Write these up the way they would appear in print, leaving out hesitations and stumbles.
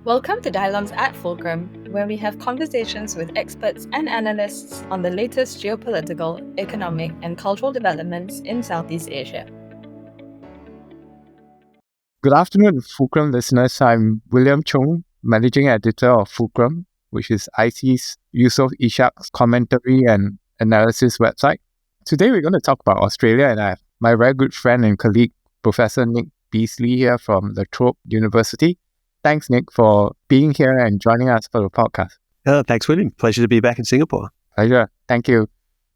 Welcome to Dialogues at Fulcrum, where we have conversations with experts and analysts on the latest geopolitical, economic, and cultural developments in Southeast Asia. Good afternoon, Fulcrum listeners. I'm William Choong, Managing Editor of Fulcrum, which is IC's Yusof Ishak's commentary and analysis website. Today we're going to talk about Australia, and I have my very good friend and colleague, Professor Nick Bisley here from La Trobe University. Thanks, Nick, for being here and joining us for the podcast. Thanks, William. Pleasure to be back in Singapore. Pleasure. Thank you.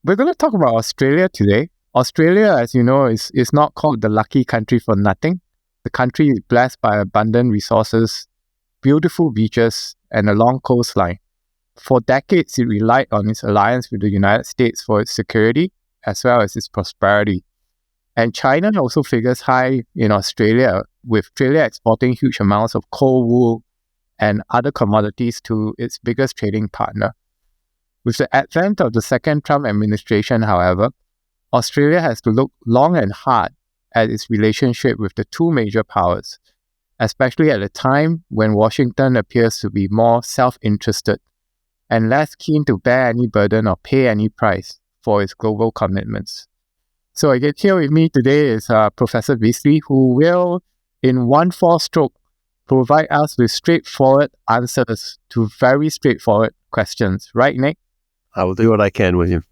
We're going to talk about Australia today. Australia, as you know, is not called the lucky country for nothing. The country is blessed by abundant resources, beautiful beaches, and a long coastline. For decades, it relied on its alliance with the United States for its security, as well as its prosperity. And China also figures high in Australia, with Australia exporting huge amounts of coal, wool, and other commodities to its biggest trading partner. With the advent of the second Trump administration, however, Australia has to look long and hard at its relationship with the two major powers, especially at a time when Washington appears to be more self-interested and less keen to bear any burden or pay any price for its global commitments. So again, here with me today is Professor Bisley, who will, in one fell stroke, provide us with straightforward answers to very straightforward questions. Right, Nick? I will do what I can, William.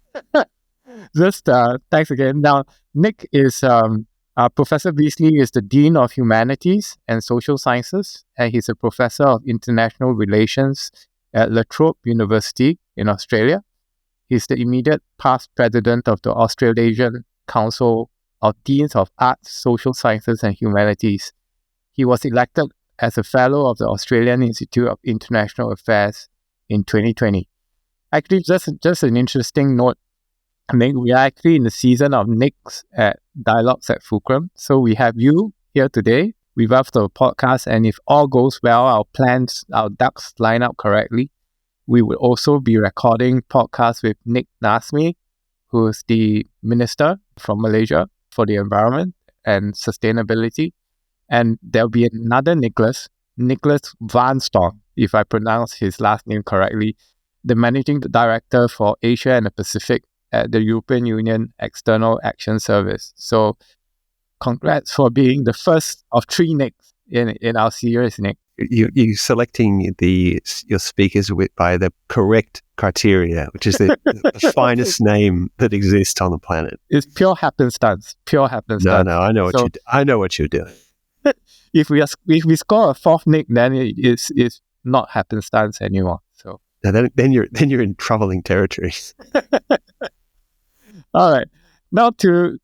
Thanks again. Now, Nick is... Professor Bisley is the Dean of Humanities and Social Sciences, and he's a Professor of International Relations at La Trobe University in Australia. He's the immediate past president of the Australasian Council of Deans of Arts, Social Sciences and Humanities. He was elected as a Fellow of the Australian Institute of International Affairs in 2020. Actually, just an interesting note, I mean, we are actually in the season of Nick's at Dialogues at Fulcrum. So we have you here today with us for the podcast. And if all goes well, our ducks line up correctly, we will also be recording podcasts with Nick Nasmi, who is the Minister from Malaysia for the Environment and Sustainability. And there'll be another Nicholas Van Storm, if I pronounce his last name correctly, the Managing Director for Asia and the Pacific at the European Union External Action Service. So congrats for being the first of three Nicks in our series, Nick. You selecting your speakers by the correct criteria, which is the finest name that exists on the planet. It's pure happenstance. No, I know what you're doing. If we score a fourth Nick, then it's not happenstance anymore. So then you're in troubling territory. All right. Now to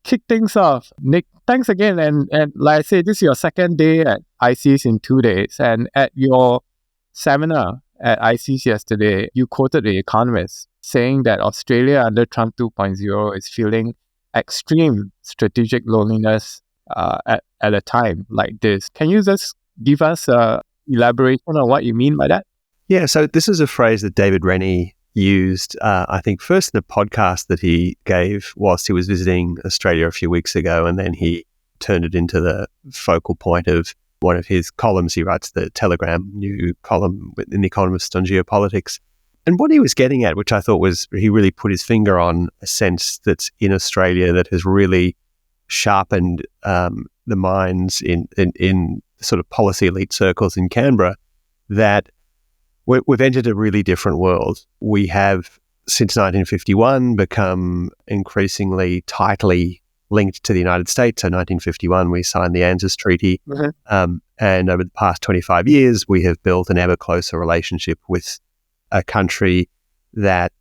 kick things off, Nick, thanks again. And like I said, this is your second day at ICES in 2 days. And at your seminar at ICES yesterday, you quoted The Economist saying that Australia under Trump 2.0 is feeling extreme strategic loneliness at a time like this. Can you just give us an elaboration on what you mean by that? Yeah, so this is a phrase that David Rennie used, I think, first in a podcast that he gave whilst he was visiting Australia a few weeks ago, and then he turned it into the focal point of one of his columns. He writes the Telegram new column in The Economist on geopolitics. And what he was getting at, which I thought was, he really put his finger on a sense that's in Australia that has really sharpened the minds in sort of policy elite circles in Canberra, that we've entered a really different world. We have, since 1951, become increasingly tightly linked to the United States. So 1951, we signed the ANZUS Treaty. Mm-hmm. And over the past 25 years, we have built an ever closer relationship with a country that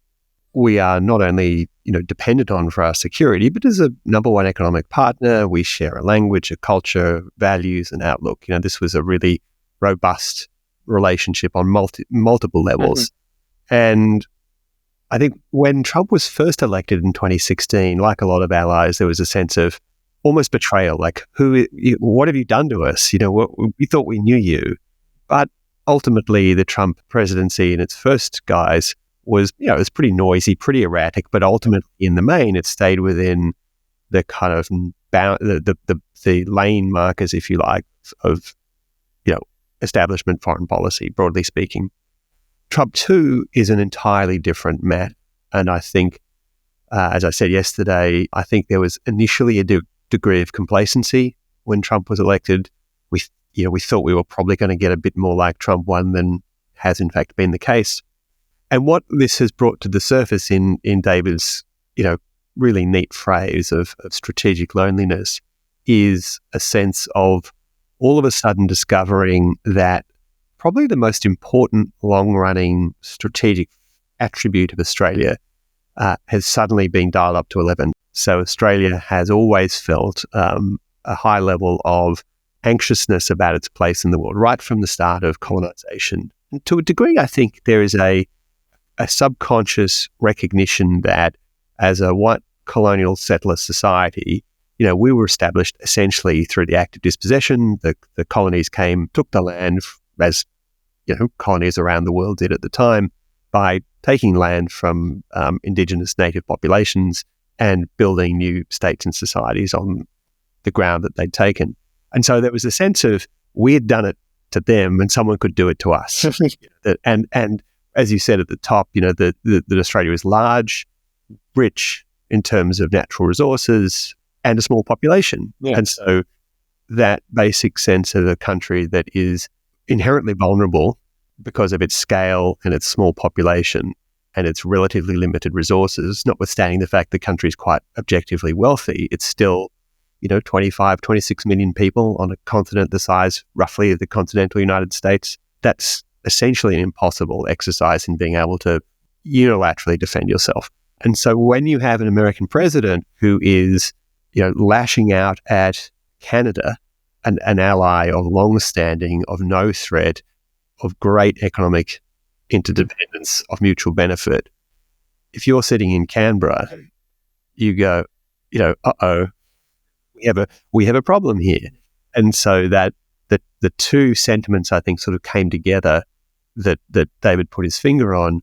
we are not only, dependent on for our security, but as a number one economic partner. We share a language, a culture, values, and outlook. This was a really robust relationship on multiple levels. Mm-hmm. And I think when Trump was first elected in 2016, like a lot of allies, there was a sense of almost betrayal, like, what have you done to us? We thought we knew you. But ultimately, the Trump presidency in its first guise was, it was pretty noisy, pretty erratic, but ultimately, in the main, it stayed within the kind of the lane markers, if you like, of establishment foreign policy, broadly speaking. Trump 2 is an entirely different matter. And I think, as I said yesterday, I think there was initially a degree of complacency when Trump was elected. We thought we were probably going to get a bit more like Trump 1 than has in fact been the case. And what this has brought to the surface in David's, really neat phrase of strategic loneliness is a sense of all of a sudden discovering that probably the most important long-running strategic attribute of Australia has suddenly been dialed up to 11. So Australia has always felt a high level of anxiousness about its place in the world, right from the start of colonisation. And to a degree, I think there is a subconscious recognition that as a white colonial settler society, we were established essentially through the act of dispossession. The colonies came, took the land, as colonies around the world did at the time, by taking land from indigenous native populations and building new states and societies on the ground that they'd taken. And so there was a sense of we had done it to them and someone could do it to us. And as you said at the top, that Australia is large, rich in terms of natural resources, and a small population. Yeah. And so that basic sense of a country that is inherently vulnerable because of its scale and its small population and its relatively limited resources, notwithstanding the fact the country is quite objectively wealthy, it's still, 25, 26 million people on a continent the size roughly of the continental United States. That's essentially an impossible exercise in being able to unilaterally defend yourself. And so when you have an American president who is, lashing out at Canada, an ally of long-standing, of no threat, of great economic interdependence, of mutual benefit, if you're sitting in Canberra, you go, uh-oh, we have a problem here. And so that the two sentiments, I think, sort of came together that David put his finger on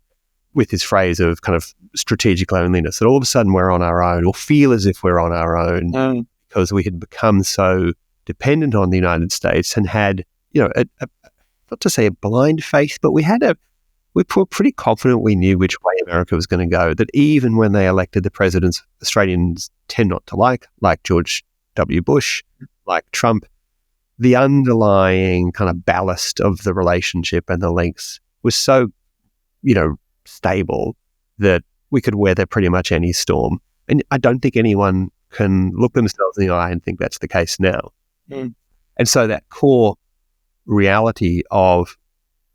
with his phrase of kind of strategic loneliness, that all of a sudden we're on our own or feel as if we're on our own because we had become so dependent on the United States and had, not to say a blind faith, but we were pretty confident we knew which way America was going to go, that even when they elected the presidents Australians tend not to like George W. Bush, like Trump, the underlying kind of ballast of the relationship and the links was so, stable that we could weather pretty much any storm. And I don't think anyone can look themselves in the eye and think that's the case now. And so that core reality of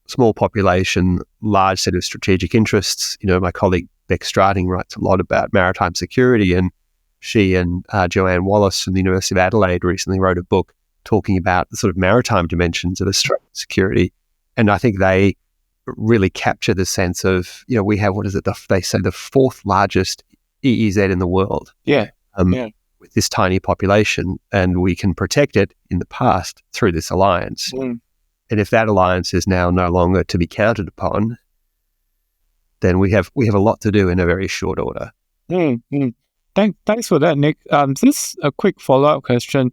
small population, large set of strategic interests, my colleague Beck Strading writes a lot about maritime security, and she and Joanne Wallace from the University of Adelaide recently wrote a book talking about the sort of maritime dimensions of Australian security. And I think they really capture the sense of, we have, they say the fourth largest EEZ in the world. With this tiny population, and we can protect it in the past through this alliance. And if that alliance is now no longer to be counted upon, then we have a lot to do in a very short order. Thanks for that, Nick. Just a quick follow-up question.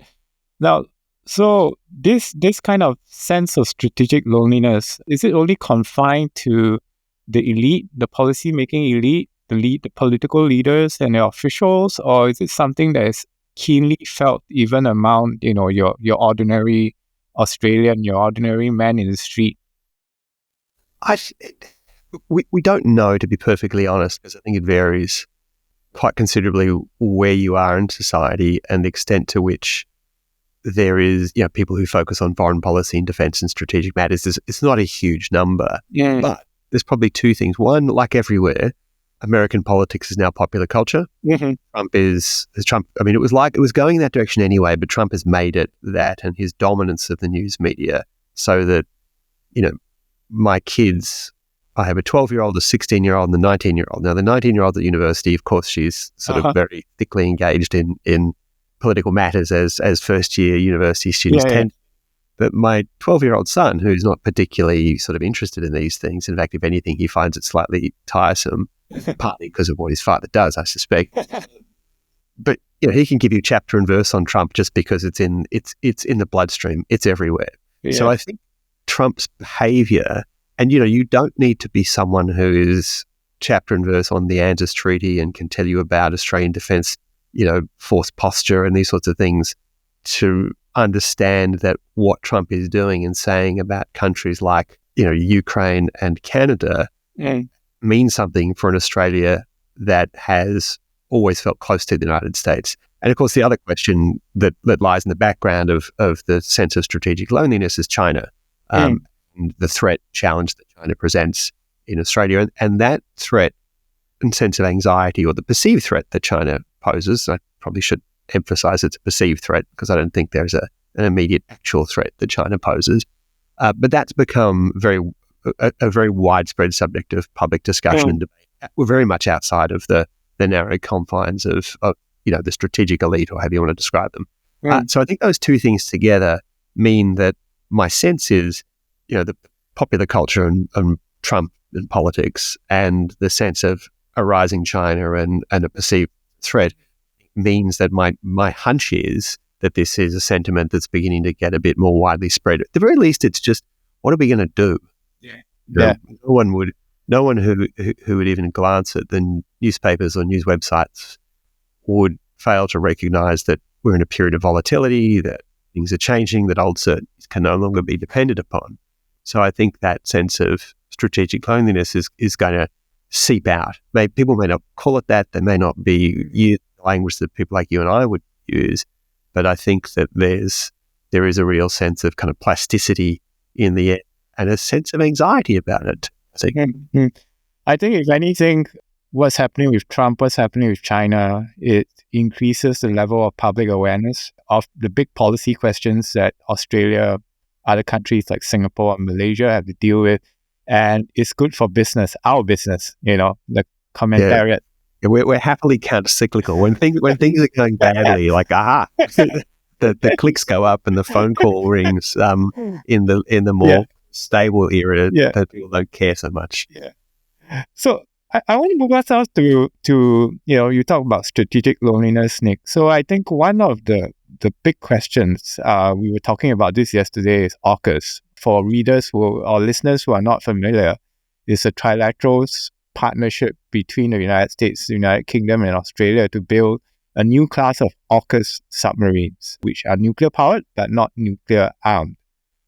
Now, so this kind of sense of strategic loneliness, is it only confined to the elite, the policy-making elite, the political leaders and their officials, or is it something that is keenly felt even among, your ordinary Australian, your ordinary man in the street? We don't know, to be perfectly honest, because I think it varies quite considerably where you are in society and the extent to which there is, people who focus on foreign policy and defense and strategic matters. It's not a huge number, but there's probably two things. One, like everywhere, American politics is now popular culture. Trump, it was going in that direction anyway, but Trump has made it that, and his dominance of the news media, so that, my kids, I have a 12-year-old, a 16-year-old, and a 19-year-old. Now, the 19-year-old at university, of course, she's sort of very thickly engaged in political matters as first-year university students tend. But my 12-year-old son, who's not particularly sort of interested in these things, in fact, if anything, he finds it slightly tiresome, partly because of what his father does, I suspect. But he can give you chapter and verse on Trump just because it's in the bloodstream. It's everywhere. So I think Trump's behavior, and, you don't need to be someone who is chapter and verse on the AUKUS Treaty and can tell you about Australian defence, force posture and these sorts of things to understand that what Trump is doing and saying about countries like, Ukraine and Canada means something for an Australia that has always felt close to the United States. And of course, the other question that lies in the background of the sense of strategic loneliness is China, and the threat challenge that China presents in Australia. And that threat and sense of anxiety, or the perceived threat that China poses, I probably should emphasize it's a perceived threat because I don't think there's an immediate actual threat that China poses. But that's become a very widespread subject of public discussion and debate. We're very much outside of the narrow confines of the strategic elite, or however you want to describe them. So I think those two things together mean that my sense is, the popular culture and Trump and politics and the sense of a rising China and a perceived threat means that my hunch is that this is a sentiment that's beginning to get a bit more widely spread. At the very least, it's just, what are we going to do? No one who would even glance at the newspapers or news websites would fail to recognize that we're in a period of volatility, that things are changing, that old certainties can no longer be depended upon. So I think that sense of strategic loneliness is going to seep out. People may not call it that. They may not be using language that people like you and I would use, but I think that there is a real sense of kind of plasticity in the air and a sense of anxiety about it. I think if anything, what's happening with Trump, what's happening with China, it increases the level of public awareness of the big policy questions that Australia, other countries like Singapore and Malaysia have to deal with. And it's good for business, our business, the commentariat. Yeah, we're happily counter-cyclical. When things are going badly, like, the clicks go up and the phone call rings in the more stable era that people don't care so much. Yeah. So I want to move ourselves to you talk about strategic loneliness, Nick. So I think one of the big questions, we were talking about this yesterday, is AUKUS. For readers or listeners who are not familiar, it's a trilateral partnership between the United States, the United Kingdom and Australia to build a new class of AUKUS submarines, which are nuclear powered but not nuclear armed.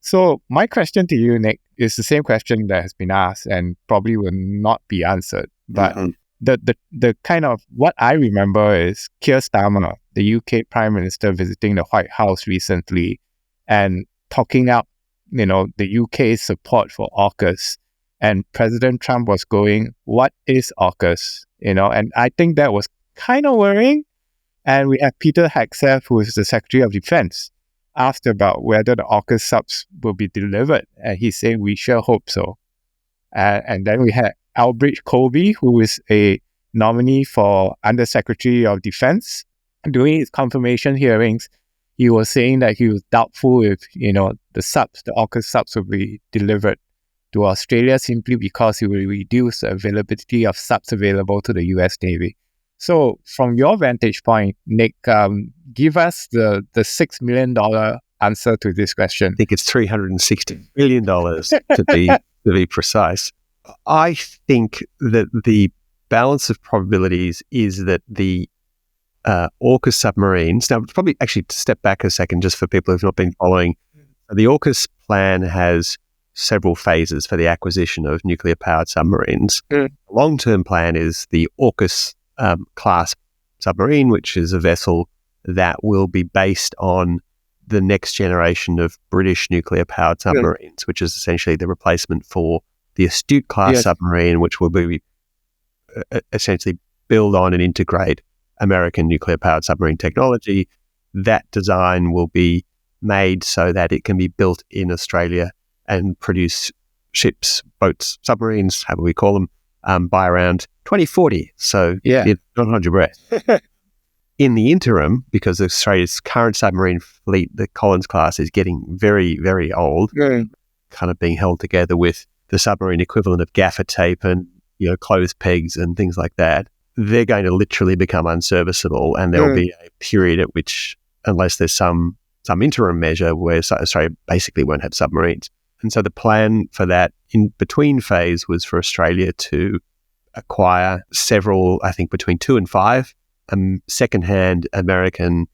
So my question to you, Nick, is the same question that has been asked and probably will not be answered. But the kind of what I remember is Keir Starmer, the UK Prime Minister, visiting the White House recently and talking up, the UK's support for AUKUS. And President Trump was going, what is AUKUS? And I think that was kind of worrying. And we have Peter Hegseth, who is the Secretary of Defense, asked about whether the AUKUS subs will be delivered. And he said, we sure hope so. And then we had Albridge Colby, who is a nominee for Undersecretary of Defense. During his confirmation hearings, he was saying that he was doubtful if, the AUKUS subs will be delivered to Australia simply because it will reduce the availability of subs available to the US Navy. So from your vantage point, Nick, give us the $6 million answer to this question. I think it's $360 million to be precise. I think that the balance of probabilities is that the AUKUS submarines, now probably actually to step back a second just for people who've not been following, the AUKUS plan has several phases for the acquisition of nuclear-powered submarines. The long-term plan is the AUKUS class submarine, which is a vessel that will be based on the next generation of British nuclear-powered submarines, which is essentially the replacement for the Astute class submarine, which will be essentially build on and integrate American nuclear-powered submarine technology. That design will be made so that it can be built in Australia and produce ships, boats, submarines, however we call them, by around 2040. So you're not hold your breath. In the interim, because Australia's current submarine fleet, the Collins class, is getting very, very old, kind of being held together with the submarine equivalent of gaffer tape and clothes pegs and things like that, they're going to literally become unserviceable, and there will be a period at which, unless there's some interim measure where Australia basically won't have submarines. And so the plan for that in between phase was for Australia to acquire several, I think between 2 and 5, second-hand American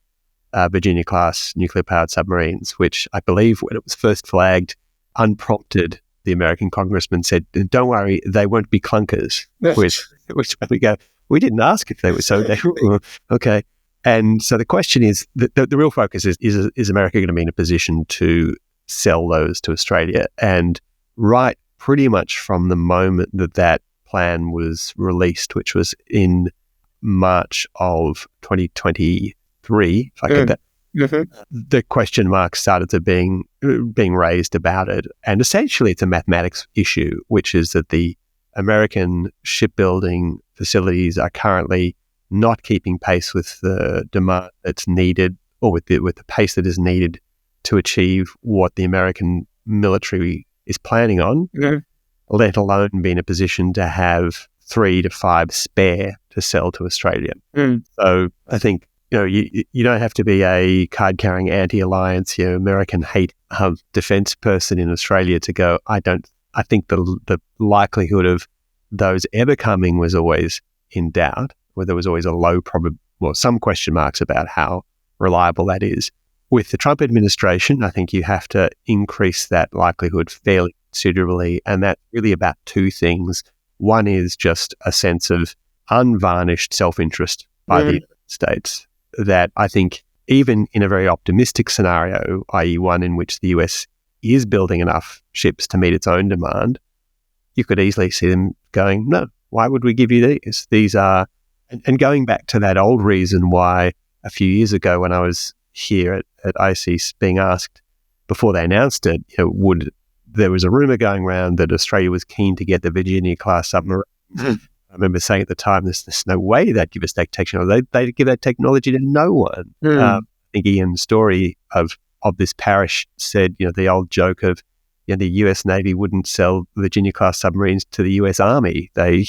Virginia-class nuclear-powered submarines, which I believe when it was first flagged, unprompted, the American congressman said, "Don't worry, they won't be clunkers." which we go, we didn't ask if they were, so they were, okay. And so the question is, the real focus is America going to be in a position to sell those to Australia? And right pretty much from the moment that plan was released, which was in March of 2023, if I get that, the question marks started to being raised about it. And essentially it's a mathematics issue, which is that the American shipbuilding facilities are currently not keeping pace with the demand that's needed, or with the pace that is needed to achieve what the American military is planning on, let alone be in a position to have 3 to 5 spare to sell to Australia. So I think, you don't have to be a card-carrying anti-alliance, American hate defense person in Australia to go, I think the likelihood of those ever coming was always in doubt, where there was always a low some question marks about how reliable that is. With the Trump administration, I think you have to increase that likelihood fairly considerably, and that's really about 2 things. One is just a sense of unvarnished self-interest by the United States, that I think even in a very optimistic scenario, i.e. one in which the US is building enough ships to meet its own demand, you could easily see them going, no, why would we give you these? These are, and going back to that old reason why a few years ago when I was here at ICES being asked before they announced it, there was a rumor going around that Australia was keen to get the Virginia-class submarine. I remember saying at the time, there's no way they'd give us that technology. They'd give that technology to no one. I think Ian's story of this parish said, the old joke of, the US Navy wouldn't sell Virginia-class submarines to the US Army. They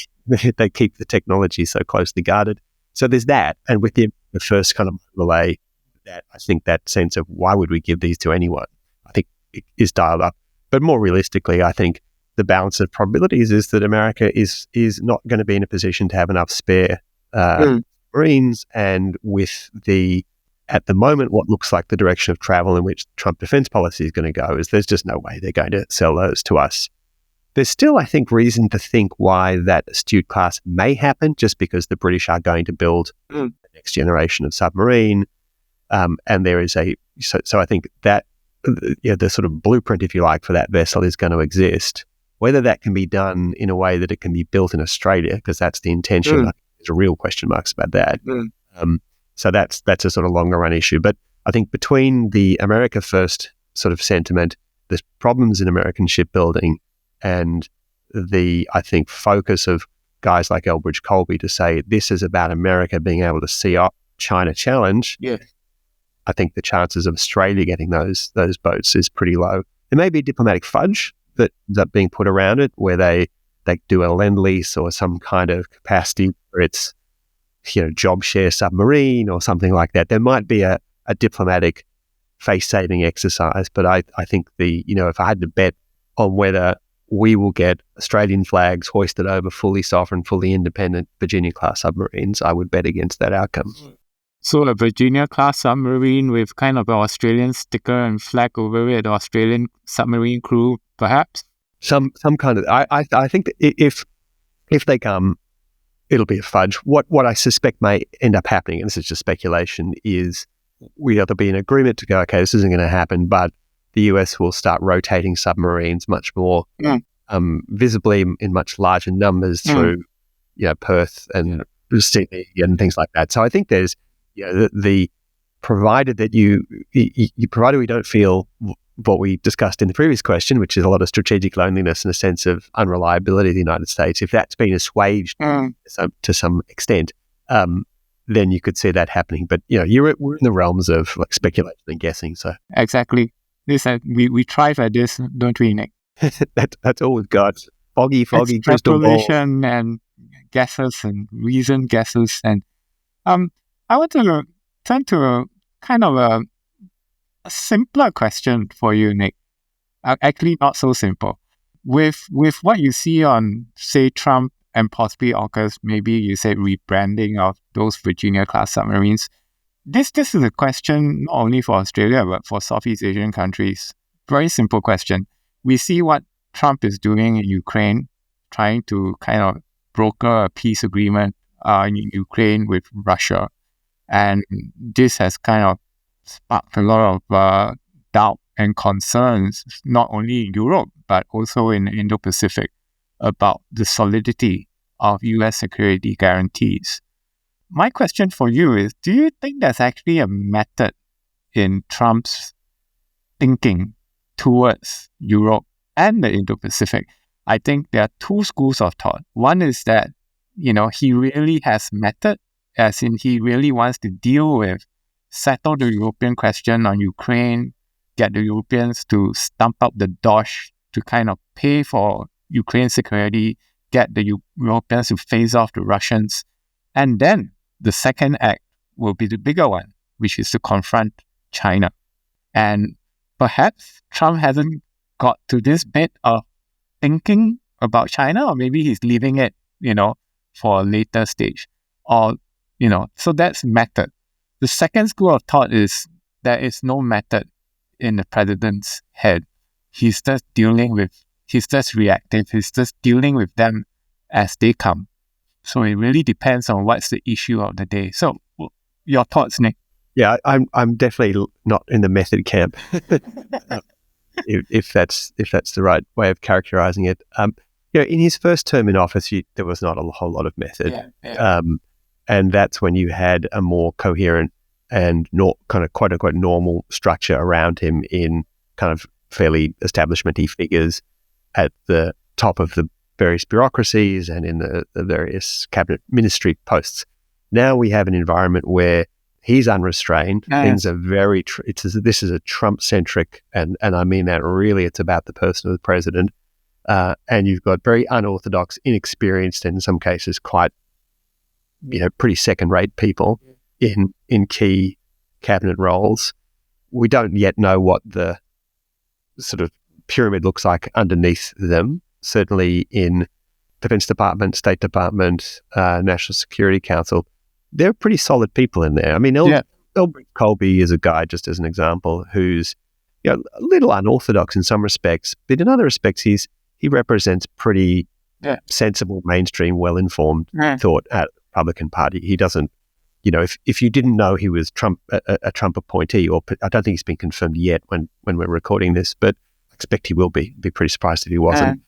keep the technology so closely guarded. So there's that. And with the first kind of overlay, that I think that sense of why would we give these to anyone, I think it is dialed up. But more realistically, I think the balance of probabilities is that America is not going to be in a position to have enough spare Marines, and with at the moment, what looks like the direction of travel in which Trump defense policy is going to go is there's just no way they're going to sell those to us. There's still, I think, reason to think why that Astute class may happen, just because the British are going to build the next generation of submarine, and there is so I think that the sort of blueprint, if you like, for that vessel is going to exist. Whether that can be done in a way that it can be built in Australia, because that's the intention, there's a real question marks about that. So that's a sort of longer run issue. But I think between the America first sort of sentiment, there's problems in American shipbuilding, and I think focus of guys like Elbridge Colby to say this is about America being able to see up China challenge. I think the chances of Australia getting those boats is pretty low. There may be a diplomatic fudge that being put around it, where they do a lend-lease or some kind of capacity where it's, job share submarine or something like that. There might be a diplomatic face-saving exercise, but I think if I had to bet on whether we will get Australian flags hoisted over fully sovereign, fully independent Virginia-class submarines, I would bet against that outcome. So a Virginia-class submarine with kind of an Australian sticker and flag over it, Australian submarine crew, perhaps? Some kind of... I think that if they come, it'll be a fudge. What I suspect may end up happening, and this is just speculation, is there'll be an agreement to go, okay, this isn't going to happen, but the US will start rotating submarines much more visibly in much larger numbers through Perth and Sydney and things like that. So I think there's the provided that provided we don't feel what we discussed in the previous question, which is a lot of strategic loneliness and a sense of unreliability of the United States, if that's been assuaged to some extent, then you could see that happening. But we're in the realms of like speculation and guessing. So exactly, we thrive at this, don't we, Nick? That's all we've got. Foggy crystal balls and guesses and reasoned guesses. And I want to turn to a kind of a simpler question for you, Nick. actually not so simple. With what you see on, say, Trump and possibly AUKUS, maybe you say rebranding of those Virginia-class submarines, this is a question not only for Australia, but for Southeast Asian countries. Very simple question. We see what Trump is doing in Ukraine, trying to kind of broker a peace agreement in Ukraine with Russia. And this has kind of sparked a lot of doubt and concerns, not only in Europe, but also in the Indo-Pacific, about the solidity of US security guarantees. My question for you is, do you think there's actually a method in Trump's thinking towards Europe and the Indo-Pacific? I think there are two schools of thought. One is that, he really has method, as in he really wants to deal with, settle the European question on Ukraine, get the Europeans to stump up the dosh to kind of pay for Ukraine security, get the Europeans to phase off the Russians. And then the second act will be the bigger one, which is to confront China. And perhaps Trump hasn't got to this bit of thinking about China, or maybe he's leaving it, for a later stage. Or, so that's method. The second school of thought is there is no method in the president's head. He's just reactive. He's just dealing with them as they come. So it really depends on what's the issue of the day. So your thoughts, Nick? Yeah, I'm definitely not in the method camp. if that's the right way of characterizing it. In his first term in office, there was not a whole lot of method. Yeah. And that's when you had a more coherent and kind of quote unquote normal structure around him in kind of fairly establishment-y figures at the top of the various bureaucracies and in the various cabinet ministry posts. Now we have an environment where he's unrestrained. Things are very, this is a Trump-centric, and I mean that really, it's about the person of the president. And you've got very unorthodox, inexperienced, and in some cases quite, pretty second-rate people in key cabinet roles. We don't yet know what the sort of pyramid looks like underneath them. Certainly in Defense Department, State Department, National Security Council, they're pretty solid people in there. I mean, Elbert Colby is a guy, just as an example, who's a little unorthodox in some respects, but in other respects, he represents pretty sensible, mainstream, well-informed thought at the Republican Party. He doesn't, if you didn't know he was a Trump appointee, or I don't think he's been confirmed yet when we're recording this, but I expect he will be. I'd be pretty surprised if he wasn't.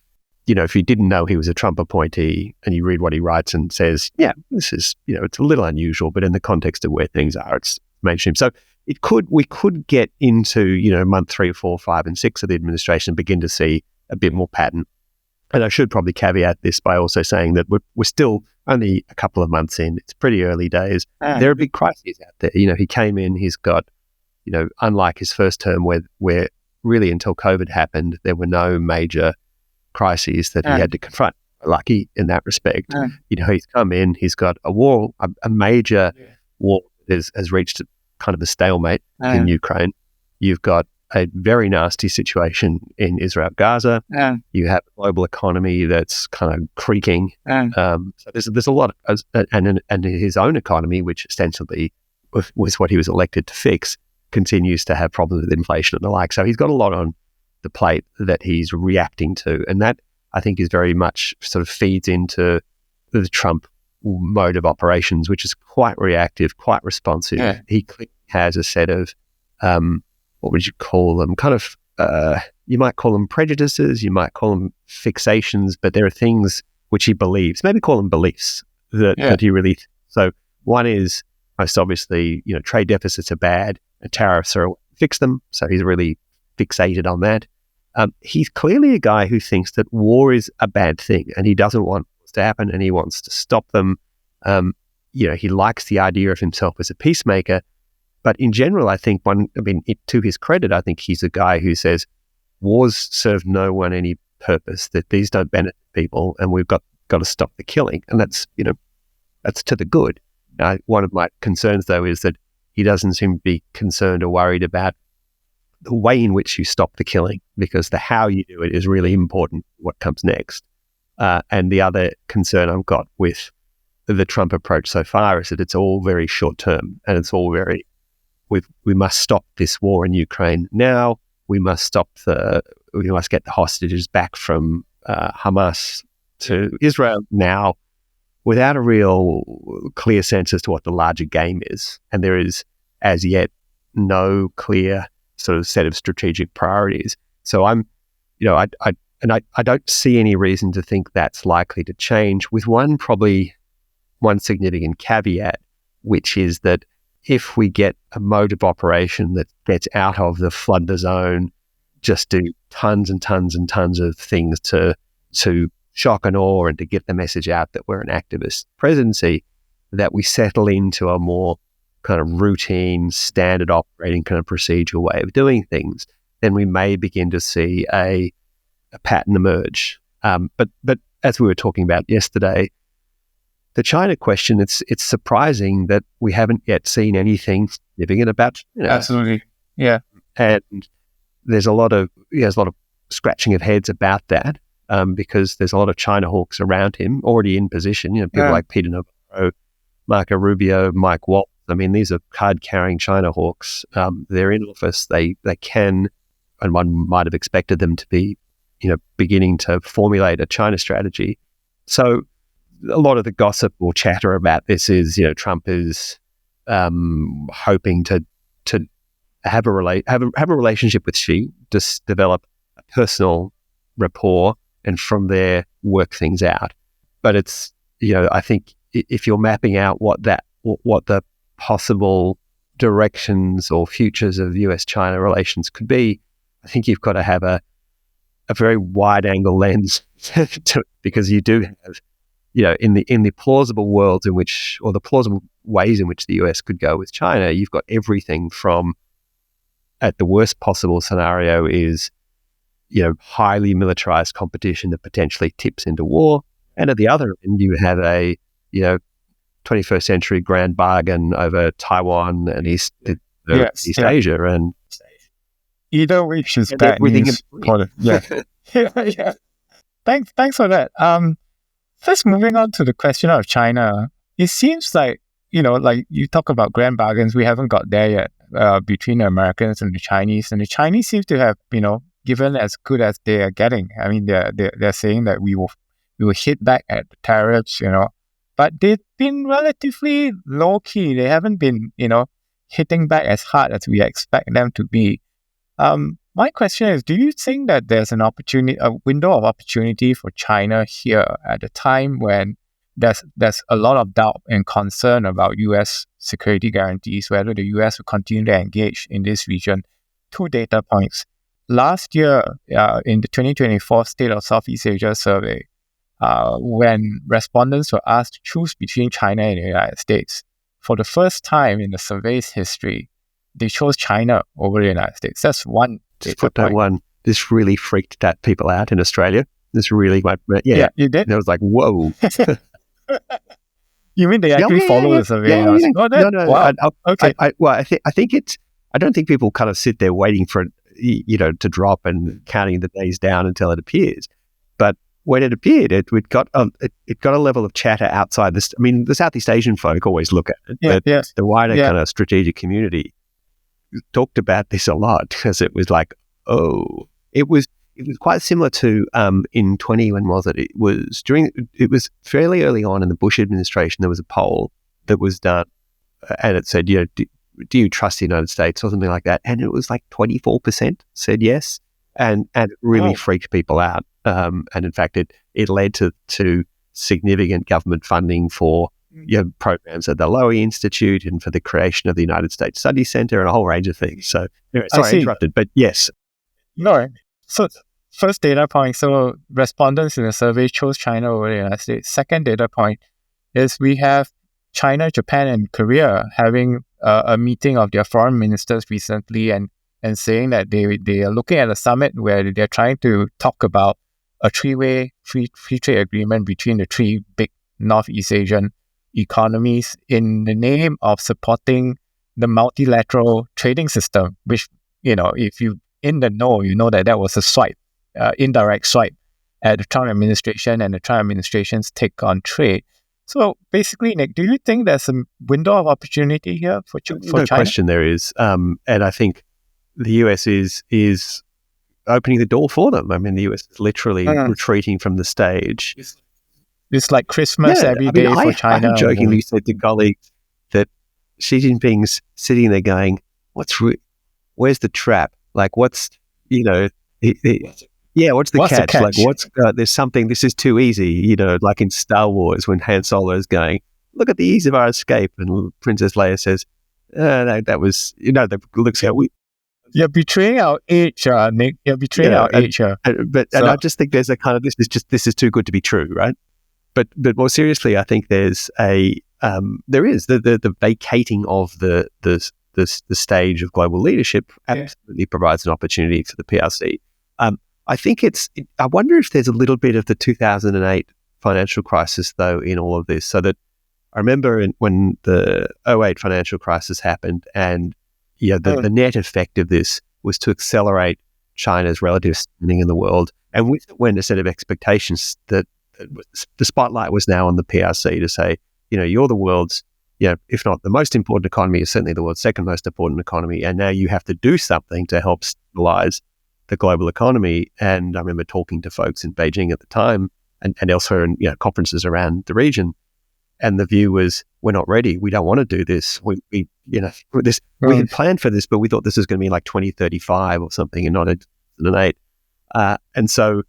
If you didn't know he was a Trump appointee and you read what he writes and says, this is, it's a little unusual, but in the context of where things are, it's mainstream. So we could get into, month 3, 4, 5, and 6 of the administration and begin to see a bit more pattern. And I should probably caveat this by also saying that we're still only a couple of months in. It's pretty early days. There are big crises out there. He came in, he's got, unlike his first term where really until COVID happened, there were no major crises that he had to confront. Lucky in that respect. He's come in, he's got a war, a major war that has reached kind of a stalemate in Ukraine. You've got a very nasty situation in Israel, Gaza. You have a global economy that's kind of creaking. So there's a lot of, and his own economy, which ostensibly was what he was elected to fix, continues to have problems with inflation and the like. So he's got a lot on the plate that he's reacting to, and that I think is very much sort of feeds into the Trump mode of operations, which is quite reactive, quite responsive. He clearly has a set of what would you call them? Kind of you might call them prejudices, you might call them fixations, but there are things which he believes. Maybe call them beliefs that he really. So one is most obviously, trade deficits are bad, and tariffs are fix them. So he's really fixated on that. He's clearly a guy who thinks that war is a bad thing and he doesn't want wars to happen and he wants to stop them. He likes the idea of himself as a peacemaker, but in general, I think to his credit, I think he's a guy who says wars serve no one any purpose, that these don't benefit people and we've got to stop the killing. And that's to the good. One of my concerns though is that he doesn't seem to be concerned or worried about the way in which you stop the killing, because the how you do it is really important, what comes next. And the other concern I've got with the Trump approach so far is that it's all very short term, and it's all very, we must stop this war in Ukraine now. We must get the hostages back from Hamas to Israel now, without a real clear sense as to what the larger game is. And there is, as yet, no clear sort of set of strategic priorities. So I don't see any reason to think that's likely to change, with one significant caveat, which is that if we get a mode of operation that gets out of the flood the zone, just do tons and tons and tons of things to shock and awe and to get the message out that we're an activist presidency, that we settle into a more kind of routine, standard operating kind of procedural way of doing things, then we may begin to see a pattern emerge. But as we were talking about yesterday, the China question, it's surprising that we haven't yet seen anything significant about China. Absolutely. Yeah. And there's a lot of scratching of heads about that, because there's a lot of China hawks around him already in position. People like Peter Navarro, Marco Rubio, Mike Waltz. I mean, these are card-carrying China hawks. They're in office. They can, and one might have expected them to be, beginning to formulate a China strategy. So a lot of the gossip or chatter about this is, Trump is hoping to have a relationship with Xi, just develop a personal rapport, and from there work things out. But it's, I think if you're mapping out what the possible directions or futures of US-China relations could be, I think you've got to have a very wide-angle lens to it, because you do have, in the plausible worlds in which, or the plausible ways in which the US could go with China, you've got everything from, at the worst possible scenario, is highly militarized competition that potentially tips into war, and at the other end you have a 21st century grand bargain over Taiwan and East Asia, and either which is bad news. Yeah. Thanks for that. Just moving on to the question of China, it seems like, like you talk about grand bargains, we haven't got there yet between the Americans and the Chinese seem to have, given as good as they are getting. I mean, they're saying that we will hit back at the tariffs, but they've been relatively low key. They haven't been, hitting back as hard as we expect them to be. My question is, do you think that there's a window of opportunity for China here at a time when there's a lot of doubt and concern about U.S. security guarantees, whether the U.S. will continue to engage in this region? Two data points. Last year, in the 2024 State of Southeast Asia survey, when respondents were asked to choose between China and the United States, for the first time in the survey's history, they chose China over the United States. That's one. Just put that one. This really freaked that people out in Australia. This really, yeah, you did. And it was like, whoa. You mean they actually follow the survey? No. Wow. Okay. I think it's. I don't think people kind of sit there waiting for it, to drop and counting the days down until it appears. But when it appeared, it got a level of chatter outside this. I mean, the Southeast Asian folk always look at it, but the wider kind of strategic community talked about this a lot, because it was like, oh, it was quite similar to in 20, when was it? It was fairly early on in the Bush administration. There was a poll that was done, and it said, do you trust the United States, or something like that? And it was like 24% said yes, and it really freaked people out. And in fact, it led to significant government funding for programs at the Lowy Institute and for the creation of the United States Studies Center and a whole range of things. So, anyway, sorry, I interrupted, but yes. No. So, first data point, so respondents in the survey chose China over the United States. Second data point is we have China, Japan, and Korea having a meeting of their foreign ministers recently, and saying that they are looking at a summit where they're trying to talk about a three-way free trade agreement between the three big Northeast Asian economies in the name of supporting the multilateral trading system, which if you in the know, you know that was a swipe, indirect swipe at the Trump administration and the Trump administration's take on trade. So basically, Nick, do you think there's a window of opportunity here for China? No question there is. And I think the US is opening the door for them. I mean, the US is literally retreating from the stage. It's like Christmas every day for China. I jokingly said to colleagues that Xi Jinping's sitting there going, where's the trap? Like, what's the catch? Like, there's something, this is too easy, like in Star Wars when Han Solo is going, look at the ease of our escape. And Princess Leia says, that was, looks at you're betraying our age, Nick. You're betraying our age. And I just think there's a kind of, this is too good to be true, right? But more seriously, I think there's there is the vacating of the stage of global leadership absolutely provides an opportunity for the PRC. I think I wonder if there's a little bit of the 2008 financial crisis though in all of this. So that I remember when the 2008 financial crisis happened, and the net effect of this was to accelerate China's relative standing in the world, and with it went a set of expectations that the spotlight was now on the PRC to say, you're the world's, if not the most important economy, is certainly the world's second most important economy, and now you have to do something to help stabilize the global economy. And I remember talking to folks in Beijing at the time and elsewhere in conferences around the region, and the view was, we're not ready. We don't want to do this. We had planned for this, but we thought this was going to be like 2035 or something, and not 2008. And so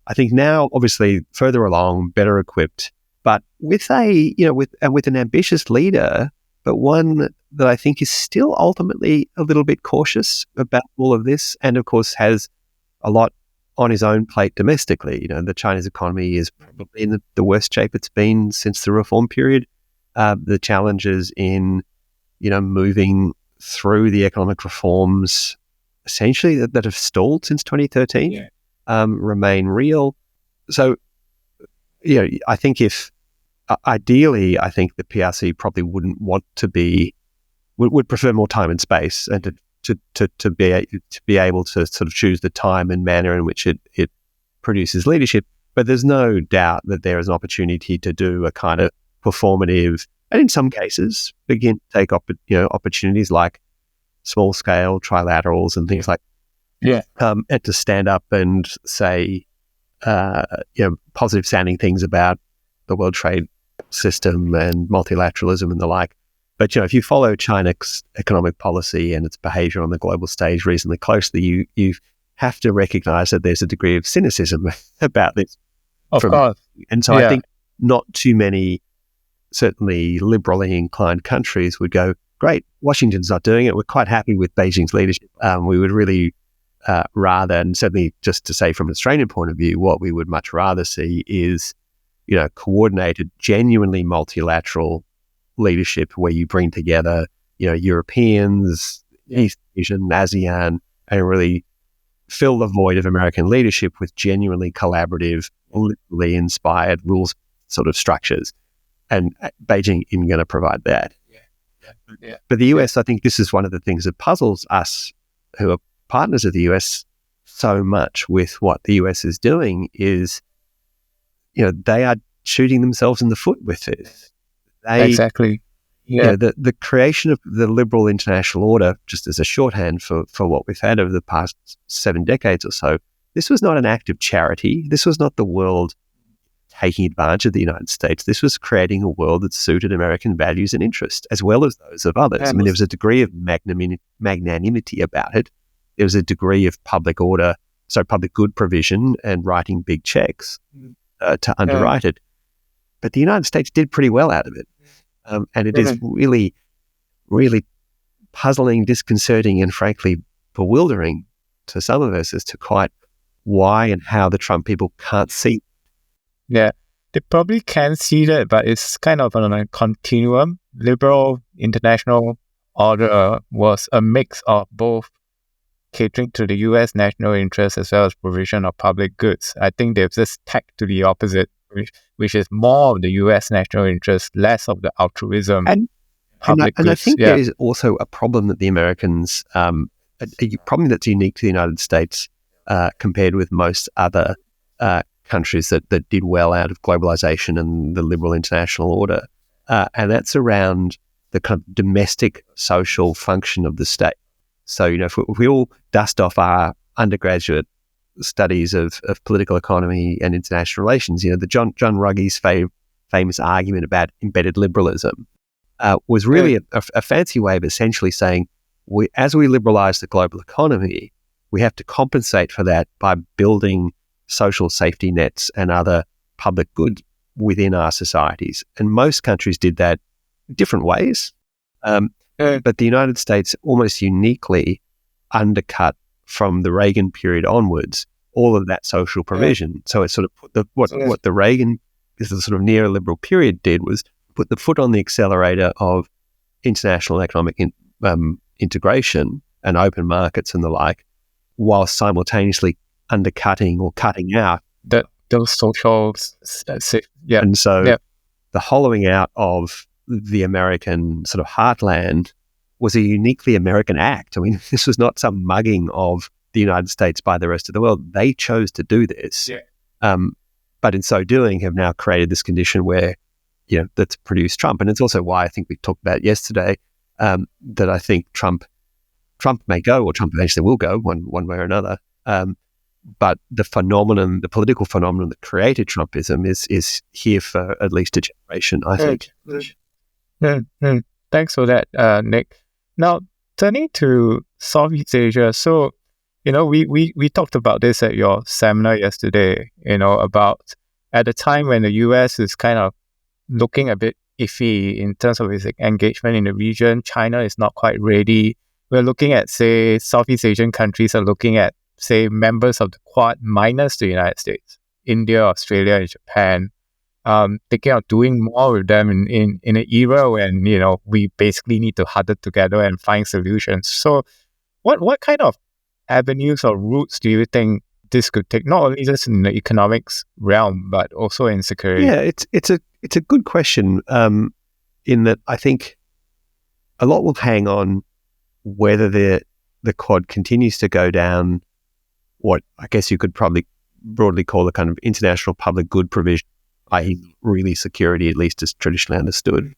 I think now, obviously, further along, better equipped, but with with an ambitious leader, but one that I think is still ultimately a little bit cautious about all of this, and of course has a lot on his own plate domestically. The Chinese economy is probably in the worst shape it's been since the reform period. The challenges in, moving through the economic reforms essentially that have stalled since 2013 remain real. So, I think ideally, I think the PRC probably wouldn't want to would prefer more time and space, and to be able to sort of choose the time and manner in which it produces leadership. But there's no doubt that there is an opportunity to do a kind of performative, and in some cases begin to take opportunities like small scale trilaterals and things like and to stand up and say positive sounding things about the world trade system and multilateralism and the like. But if you follow China's economic policy and its behavior on the global stage reasonably closely, you have to recognize that there's a degree of cynicism about this. Of course. And so I think not too many, certainly liberally inclined countries would go, great, Washington's not doing it. We're quite happy with Beijing's leadership. We would really rather, and certainly just to say from an Australian point of view, what we would much rather see is, coordinated, genuinely multilateral leadership where you bring together, Europeans, East Asian, ASEAN, and really fill the void of American leadership with genuinely collaborative, literally inspired rules sort of structures. And Beijing isn't going to provide that. But the US, I think this is one of the things that puzzles us who are partners of the US so much with what the US is doing is, they are shooting themselves in the foot with this. Exactly. The creation of the liberal international order, just as a shorthand for what we've had over the past 7 decades or so, this was not an act of charity. This was not the world taking advantage of the United States. This was creating a world that suited American values and interests, as well as those of others. I mean, there was a degree of magnanimity about it. There was a degree of public good provision and writing big checks to underwrite it. But the United States did pretty well out of it. And it is really, really puzzling, disconcerting, and frankly bewildering to some of us as to quite why and how the Trump people can't see. Yeah, they probably can see that, but it's kind of on a continuum. Liberal international order was a mix of both catering to the U.S. national interest as well as provision of public goods. I think they've just tacked to the opposite, which is more of the U.S. national interest, less of the altruism. And I think there is also a problem that the Americans a problem that's unique to the United States compared with most other countries that did well out of globalization and the liberal international order. And that's around the kind of domestic social function of the state. So, if we all dust off our undergraduate studies of political economy and international relations, the John Ruggies' famous argument about embedded liberalism was really a fancy way of essentially saying, as we liberalize the global economy, we have to compensate for that by building social safety nets and other public good within our societies. And most countries did that different ways. But the United States almost uniquely undercut from the Reagan period onwards all of that social provision. So it sort of put what the Reagan, is the sort of neoliberal period did was put the foot on the accelerator of international economic integration and open markets and the like, while simultaneously undercutting or cutting out those social, And so the hollowing out of the American sort of heartland was a uniquely American act. I mean, this was not some mugging of the United States by the rest of the world. They chose to do this. But in so doing have now created this condition where, that's produced Trump. And it's also why I think we talked about yesterday that I think Trump may go, or Trump eventually will go one way or another. But the political phenomenon that created Trumpism is here for at least a generation, I think. Thanks for that, Nick. Now, turning to Southeast Asia, so, we talked about this at your seminar yesterday, about at the time when the US is kind of looking a bit iffy in terms of its engagement in the region. China is not quite ready. We're looking at, say, Southeast Asian countries are looking at, say, members of the Quad minus the United States, India, Australia, and Japan, thinking of doing more with them in an era when, we basically need to huddle together and find solutions. So what kind of avenues or routes do you think this could take, not only just in the economics realm, but also in security? Yeah, it's a good question, in that I think a lot will hang on whether the Quad continues to go down what I guess you could probably broadly call the kind of international public good provision, i.e. really security, at least as traditionally understood.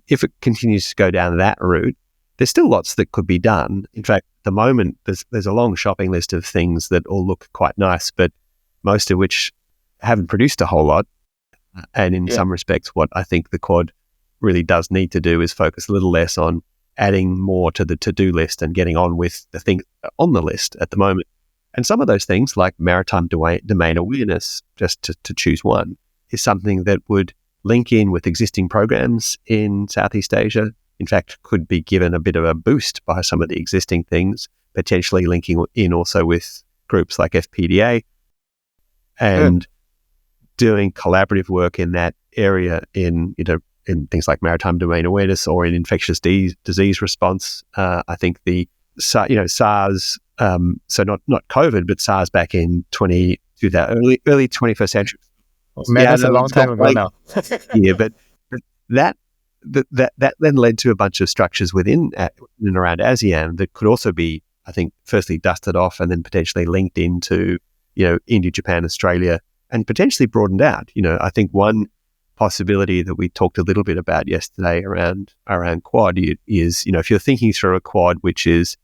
If it continues to go down that route, there's still lots that could be done. In fact, at the moment, there's a long shopping list of things that all look quite nice, but most of which haven't produced a whole lot. And in some respects, what I think the Quad really does need to do is focus a little less on adding more to the to-do list and getting on with the things on the list at the moment. And some of those things, like maritime domain awareness, just to choose one, is something that would link in with existing programs in Southeast Asia. In fact, could be given a bit of a boost by some of the existing things, potentially linking in also with groups like FPDA and doing collaborative work in that area in things like maritime domain awareness or in infectious disease response. I think the SARS, so not COVID, but SARS back in early 21st century. That's a long time ago now. But that then led to a bunch of structures within and around ASEAN that could also be, I think, firstly dusted off and then potentially linked into, India, Japan, Australia, and potentially broadened out. I think one possibility that we talked a little bit about yesterday around Quad is, if you're thinking through a Quad which is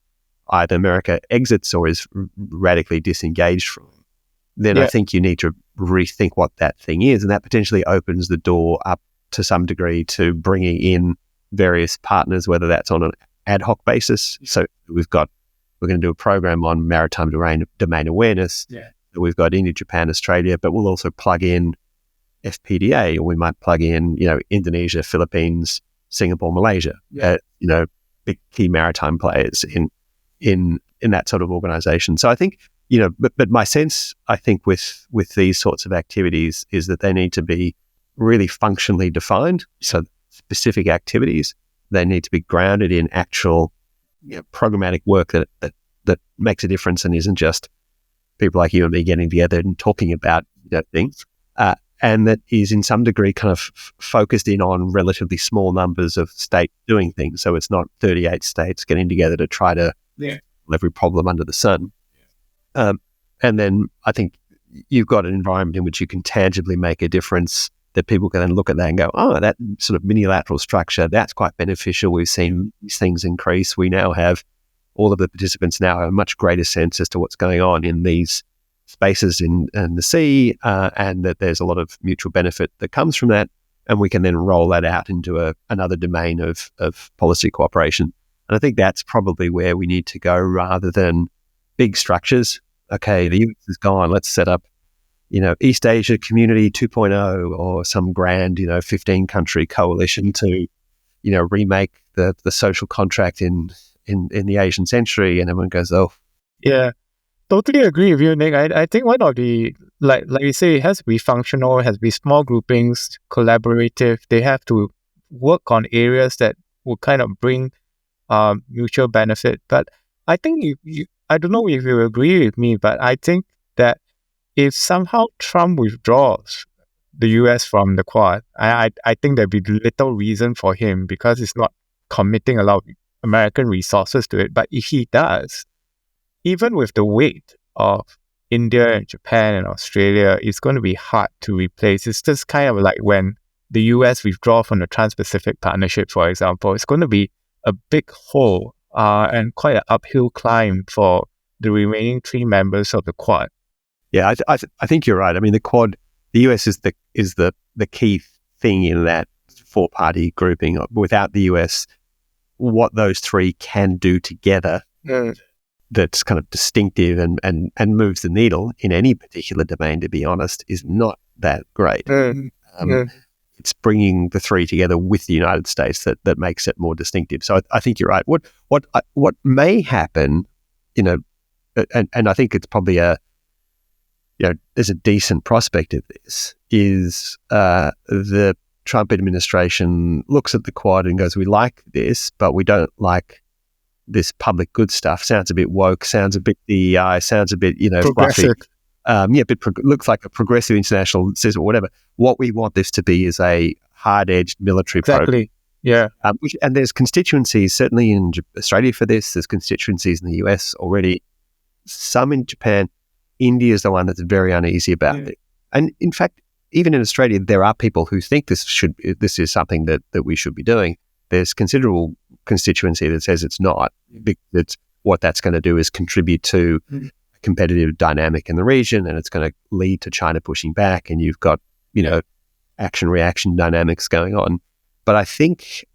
either America exits or is radically disengaged from, then I think you need to rethink what that thing is. And that potentially opens the door up to some degree to bringing in various partners, whether that's on an ad hoc basis. So we're going to do a program on maritime domain awareness. We've got India, Japan, Australia, but we'll also plug in FPDA, or we might plug in, Indonesia, Philippines, Singapore, Malaysia, big key maritime players in that sort of organization. So I think, but my sense, I think with these sorts of activities is that they need to be really functionally defined. So specific activities, they need to be grounded in actual programmatic work that makes a difference and isn't just people like you and me getting together and talking about things. And that is in some degree kind of focused in on relatively small numbers of states doing things. So it's not 38 states getting together to try to every problem under the sun. And then I think you've got an environment in which you can tangibly make a difference that people can then look at that and go, oh, that sort of minilateral structure, that's quite beneficial. We've seen these things increase. We now have, all of the participants now have a much greater sense as to what's going on in these spaces in the sea, and that there's a lot of mutual benefit that comes from that. And we can then roll that out into another domain of policy cooperation. And I think that's probably where we need to go rather than big structures. Okay, the US is gone. Let's set up, East Asia Community 2.0 or some grand, 15-country coalition to, remake the social contract in the Asian century. And everyone goes, oh. Yeah, totally agree with you, Nick. I think one of the, like you say, it has to be functional, it has to be small groupings, collaborative. They have to work on areas that will kind of bring mutual benefit. But I think I don't know if you agree with me, but I think that if somehow Trump withdraws the US from the Quad, I think there'd be little reason for him because he's not committing a lot of American resources to it. But if he does, even with the weight of India and Japan and Australia, it's going to be hard to replace. It's just kind of like when the US withdraw from the Trans-Pacific Partnership, for example. It's going to be a big hole and quite an uphill climb for the remaining 3 members of the Quad. Yeah, I think you're right. I mean, the Quad, the US is the key thing in that 4-party grouping. Without the US, what those 3 can do together that's kind of distinctive and moves the needle in any particular domain, to be honest, is not that great. It's bringing the 3 together with the United States that makes it more distinctive. So I think you're right. What may happen, and I think it's probably there's a decent prospect of this, is the Trump administration looks at the Quad and goes, we like this, but we don't like this public good stuff. Sounds a bit woke, sounds a bit DEI, sounds a bit, progressive. Fluffy. Looks like a progressive international system or whatever. What we want this to be is a hard-edged military program. Yeah. And there's constituencies, certainly in Australia for this, there's constituencies in the US already, some in Japan. India is the one that's very uneasy about it. And in fact, even in Australia, there are people who think this is something that we should be doing. There's considerable constituency that says it's not. Because what that's going to do is contribute to a competitive dynamic in the region, and it's going to lead to China pushing back, and you've got, action-reaction dynamics going on. But I think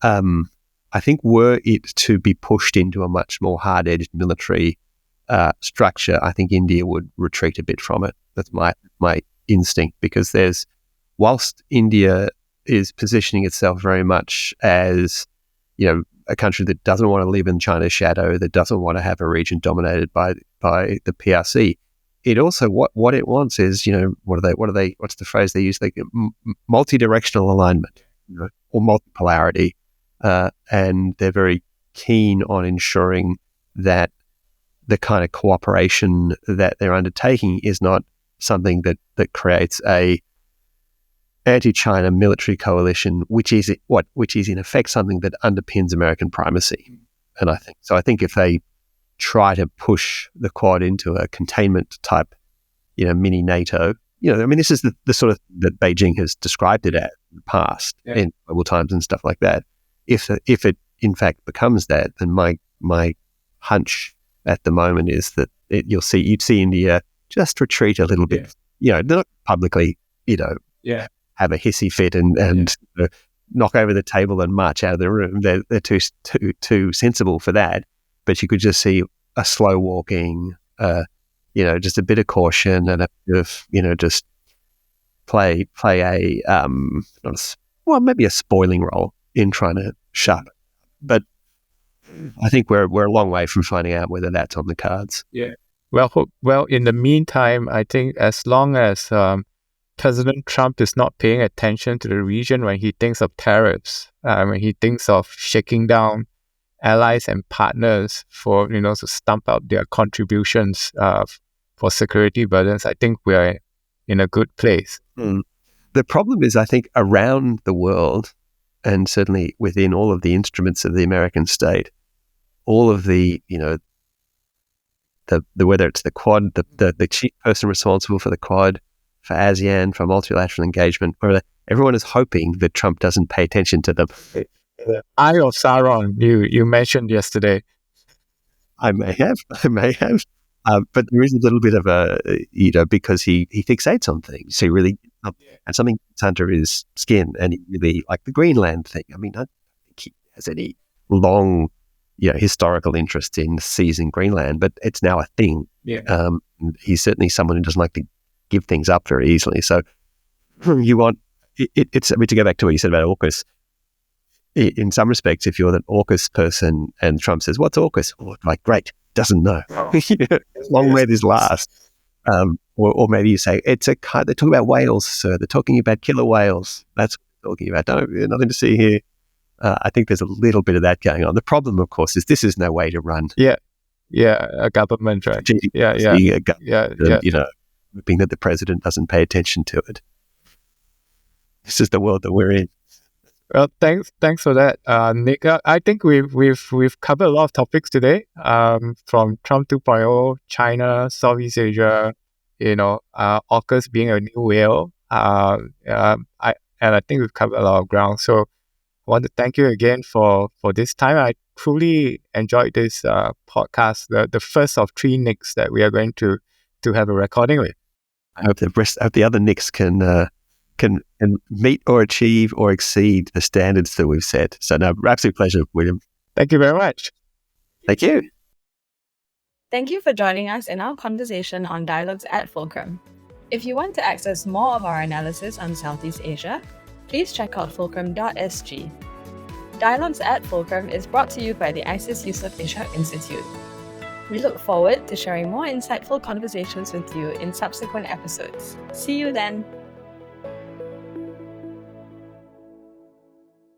were it to be pushed into a much more hard-edged military structure, I think India would retreat a bit from it. That's my instinct, because whilst India is positioning itself very much as, a country that doesn't want to live in China's shadow, that doesn't want to have a region dominated by the PRC, it also, what it wants is, what's the phrase they use? Like multi-directional alignment, or multipolarity. And they're very keen on ensuring that the kind of cooperation that they're undertaking is not something that creates a anti-China military coalition, which is in effect something that underpins American primacy. And I think if they try to push the Quad into a containment type, mini NATO, this is the sort of that Beijing has described it as in the past in global times and stuff like that. If it in fact becomes that, then my hunch at the moment is that you'd see India just retreat a little bit, not publicly, have a hissy fit and knock over the table and march out of the room. They're too sensible for that. But you could just see a slow walking, just a bit of caution and a bit of, just play maybe a spoiling role in trying to shut. But I think we're a long way from finding out whether that's on the cards. Yeah. Well, in the meantime, I think as long as President Trump is not paying attention to the region when he thinks of tariffs, when he thinks of shaking down allies and partners for, to stump out their contributions for security burdens, I think we're in a good place. The problem is, I think, around the world, and certainly within all of the instruments of the American state, all of the, whether it's the Quad, the chief person responsible for the Quad, for ASEAN, for multilateral engagement, everyone is hoping that Trump doesn't pay attention to them. The Eye of Sauron you mentioned yesterday. I may have, but there is a little bit of a, because he fixates on things. He really, and something that's under his skin, and he really, like the Greenland thing. I mean, I don't think he has any long, historical interest in seizing Greenland, but it's now a thing. Yeah. He's certainly someone who doesn't like to give things up very easily. So you want it's. I mean, to go back to what you said about AUKUS. In some respects, if you're the AUKUS person and Trump says, "What's AUKUS?" Oh, like, great, doesn't know. Long may this last. Or maybe you say, they're talking about whales, sir. They're talking about killer whales. That's what they're talking about. Nothing to see here. I think there's a little bit of that going on. The problem, of course, is this is no way to run. Yeah, a government, right? Yeah. Hoping that the president doesn't pay attention to it. This is the world that we're in. Well, thanks for that, Nick. I think we've covered a lot of topics today, from Trump 2.0, China, Southeast Asia, AUKUS being a new whale. I think we've covered a lot of ground. So I want to thank you again for this time. I truly enjoyed this podcast, the first of 3 Nicks that we are going to have a recording with. I hope the other Nicks can meet or achieve or exceed the standards that we've set. So no, absolute pleasure, William. Thank you very much. Thank you. Thank you for joining us in our conversation on Dialogues at Fulcrum. If you want to access more of our analysis on Southeast Asia, please check out fulcrum.sg. Dialogues at Fulcrum is brought to you by the ISIS Yusof Ishak Institute. We look forward to sharing more insightful conversations with you in subsequent episodes. See you then!